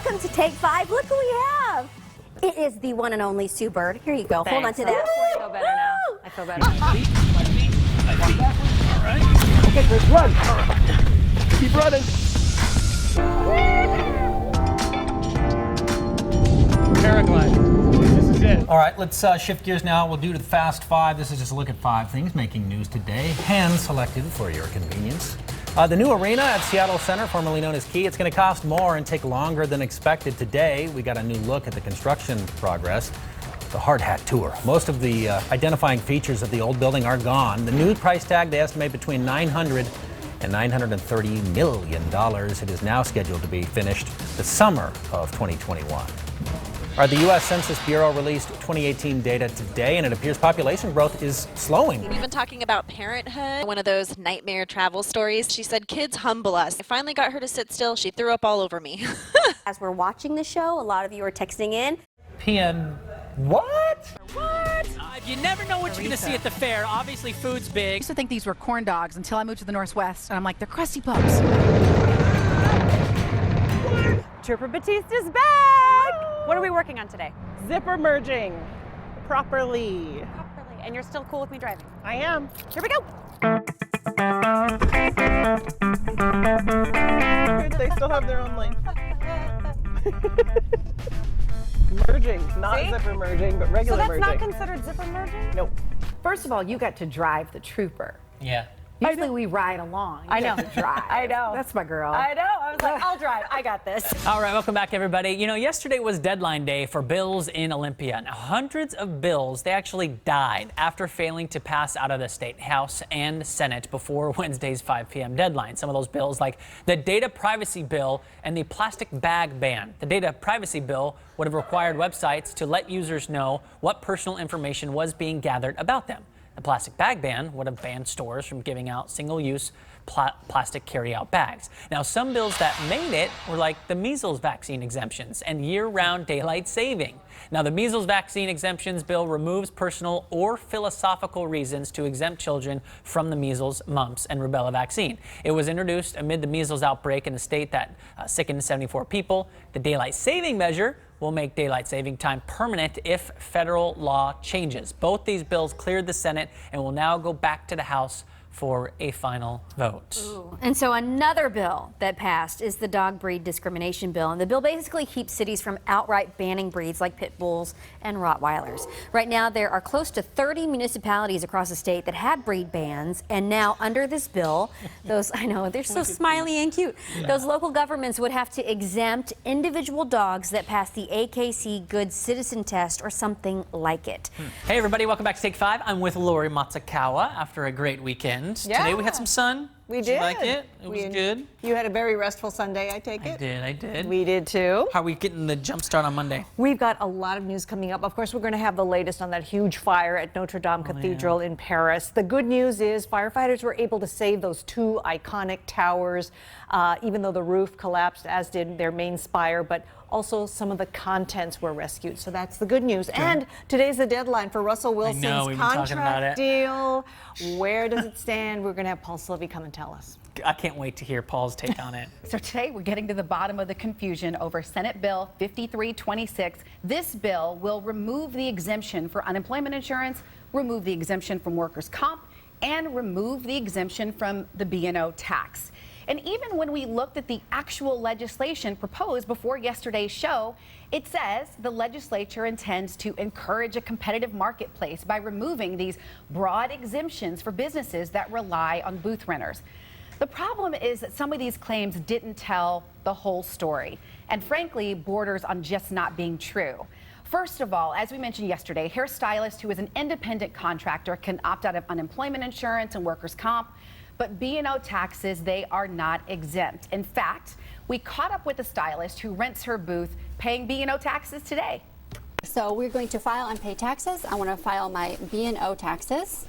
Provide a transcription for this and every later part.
Welcome to Take 5. Look who we have. It is the one and only Sue Bird. Here you go. Thanks. Hold on to that. I feel better now. I feel better. All right. Okay, Chris, run. Keep running. Paraglide. This is it. All right, let's shift gears now. We'll do the Fast Five. This is just a look at 5 things making news today, hand-selected for your convenience. The new arena at Seattle Center, formerly known as Key, it's going to cost more and take longer than expected. Today, we got a new look at the construction progress. The hard hat tour. Most of the identifying features of the old building are gone. The new price tag, they estimate between $900 and $930 million. It is now scheduled to be finished the summer of 2021. The U.S. Census Bureau released 2018 data today, and it appears population growth is slowing. We've been talking about parenthood, one of those nightmare travel stories. She said, kids humble us. I finally got her to sit still. She threw up all over me. As we're watching the show, a lot of you are texting in. PM. What? You never know what you're going to see at the fair. Obviously, food's big. I used to think these were corn dogs until I moved to the Northwest, and I'm like, they're crusty pups. Trooper Batista's back! What are we working on today? Zipper merging properly. And you're still cool with me driving? I am. Here we go. Good, they still have their own lane. Merging, not See? zipper merging, but regular So that's merging. not considered zipper merging? Nope. First of all, you got to drive the Trooper. Yeah. Usually we ride along. I know. You get to drive. I know. That's my girl. I know. I was like, I'll drive. I got this. All right, welcome back, everybody. You know, yesterday was deadline day for bills in Olympia. Now, hundreds of bills, they actually died after failing to pass out of the State House and Senate before Wednesday's 5 p.m. deadline. Some of those bills, like the data privacy bill and the plastic bag ban. The data privacy bill would have required websites to let users know what personal information was being gathered about them. The plastic bag ban would have banned stores from giving out single-use plastic carry-out bags. Now, some bills that made it were like the measles vaccine exemptions and year-round daylight saving. Now, the measles vaccine exemptions bill removes personal or philosophical reasons to exempt children from the measles, mumps, and rubella vaccine. It was introduced amid the measles outbreak in the state that sickened 74 people. The daylight saving measure will make daylight saving time permanent if federal law changes. Both these bills cleared the Senate and will now go back to the House for a final vote. Ooh. And so another bill that passed is the dog breed discrimination bill. And the bill basically keeps cities from outright banning breeds like pit bulls and Rottweilers. Right now, there are close to 30 municipalities across the state that have breed bans. And now under this bill, those, I know, they're so smiley and cute. Yeah. Those local governments would have to exempt individual dogs that pass the AKC Good Citizen Test or something like it. Hey everybody, welcome back to Take 5. I'm with Lori Matsukawa after a great weekend. Yeah. Today we had some sun. We Did did. you like it? It was good. You had a very restful Sunday, I take it? I did. We did too. How are we getting the jump start on Monday? We've got a lot of news coming up. Of course, we're going to have the latest on that huge fire at Notre Dame Cathedral in Paris. The good news is firefighters were able to save those 2 iconic towers, even though the roof collapsed, as did their main spire, but also some of the contents were rescued. So that's the good news. Good. And today's the deadline for Russell Wilson's contract deal. Where does it stand? We're going to have Paul Sylvie come and tell us. I can't wait to hear Paul's take on it. So today we're getting to the bottom of the confusion over Senate Bill 5326. This bill will remove the exemption for unemployment insurance, remove the exemption from workers' comp, and remove the exemption from the B&O tax. And even when we looked at the actual legislation proposed before yesterday's show, it says the legislature intends to encourage a competitive marketplace by removing these broad exemptions for businesses that rely on booth renters. The problem is that some of these claims didn't tell the whole story, and frankly, borders on just not being true. First of all, as we mentioned yesterday, a hairstylist who is an independent contractor can opt out of unemployment insurance and workers' comp. But B&O taxes, they are not exempt. In fact, we caught up with a stylist who rents her booth paying B&O taxes today. So we're going to file and pay taxes. I want to file my B&O taxes.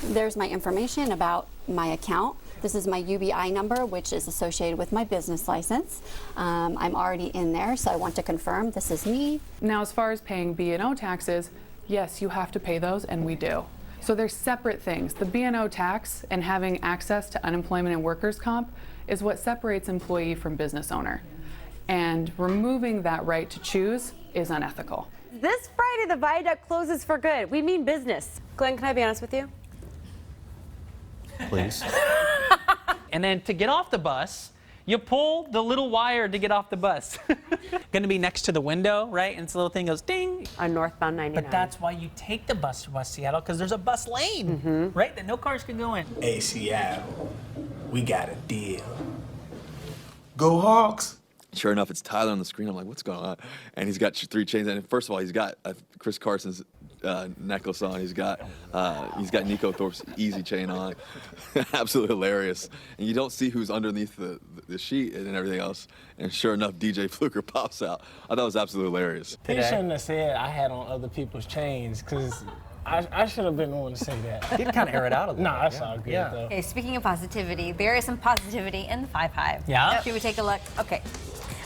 There's my information about my account. This is my UBI number, which is associated with my business license. I'm already in there, so I want to confirm this is me. Now, as far as paying B&O taxes, yes, you have to pay those, and we do. So they're separate things. The B&O tax and having access to unemployment and workers' comp is what separates employee from business owner. and removing that right to choose is unethical. This Friday, the viaduct closes for good. We mean business. Glenn, can I be honest with you? Please. And then to get off the bus, you pull the little wire to get off the bus. Going to be next to the window, right? And this little thing goes ding. On northbound 99. But that's why you take the bus to West Seattle, because there's a bus lane, right? That no cars can go in. Hey, Seattle, we got a deal. Go Hawks! Sure enough, it's Tyler on the screen. I'm like, what's going on? And he's got 3 chains. And first of all, he's got Chris Carson's necklace on. He's got Nico Thorpe's easy chain on. Absolutely hilarious. And you don't see who's underneath the sheet and everything else. And sure enough, DJ Fluker pops out. I thought it was absolutely hilarious. He shouldn't have said I had on other people's chains, because I should have been the one to say that. You'd kind of air it out a little Nah, bit. that's all good, though. Okay, speaking of positivity, there is some positivity in the 5-5. Yeah? Should we take a look? Okay.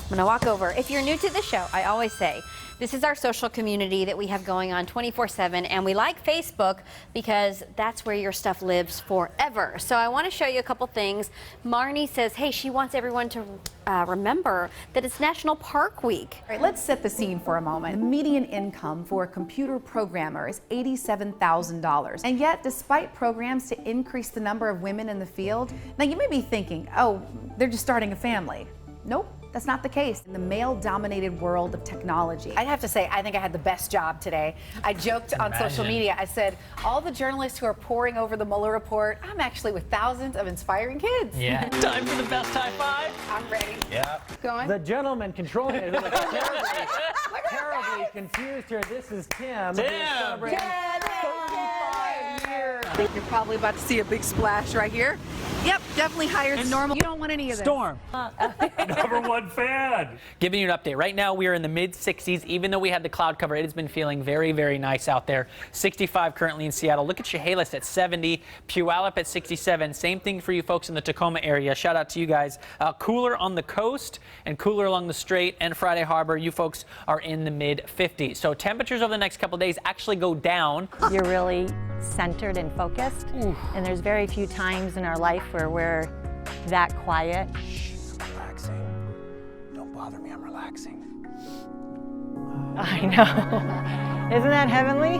I'm gonna walk over. If you're new to the show, I always say, this is our social community that we have going on 24/7, and we like Facebook because that's where your stuff lives forever. So I want to show you a couple things. Marnie says, hey, she wants everyone to remember that it's National Park Week. All right, let's set the scene for a moment. The median income for a computer programmer is $87,000. And yet, despite programs to increase the number of women in the field, now you may be thinking, oh, they're just starting a family. Nope. That's not the case in the male-dominated world of technology. I have to say, I think I had the best job today. I joked on social media. I said, all the journalists who are poring over the Mueller report, I'm actually with thousands of inspiring kids. Yeah. Time for the best high five. I'm ready. Yeah. Going? The gentleman controlling it looks terribly confused here. This is Tim. Tim. Celebrating 35 years. I think you're probably about to see a big splash right here. Yep, definitely higher than normal. You don't want any of this. Storm. Number 1 fan. Giving you an update. Right now, we are in the mid-60s. Even though we had the cloud cover, it has been feeling very, very nice out there. 65 currently in Seattle. Look at Chehalis at 70. Puyallup at 67. Same thing for you folks in the Tacoma area. Shout out to you guys. Cooler on the coast and cooler along the Strait and Friday Harbor. You folks are in the mid-50s. So temperatures over the next couple of days actually go down. You're really centered and focused. And there's very few times in our life where we're that quiet. Relaxing. Don't bother me, I'm relaxing. I know. Isn't that heavenly?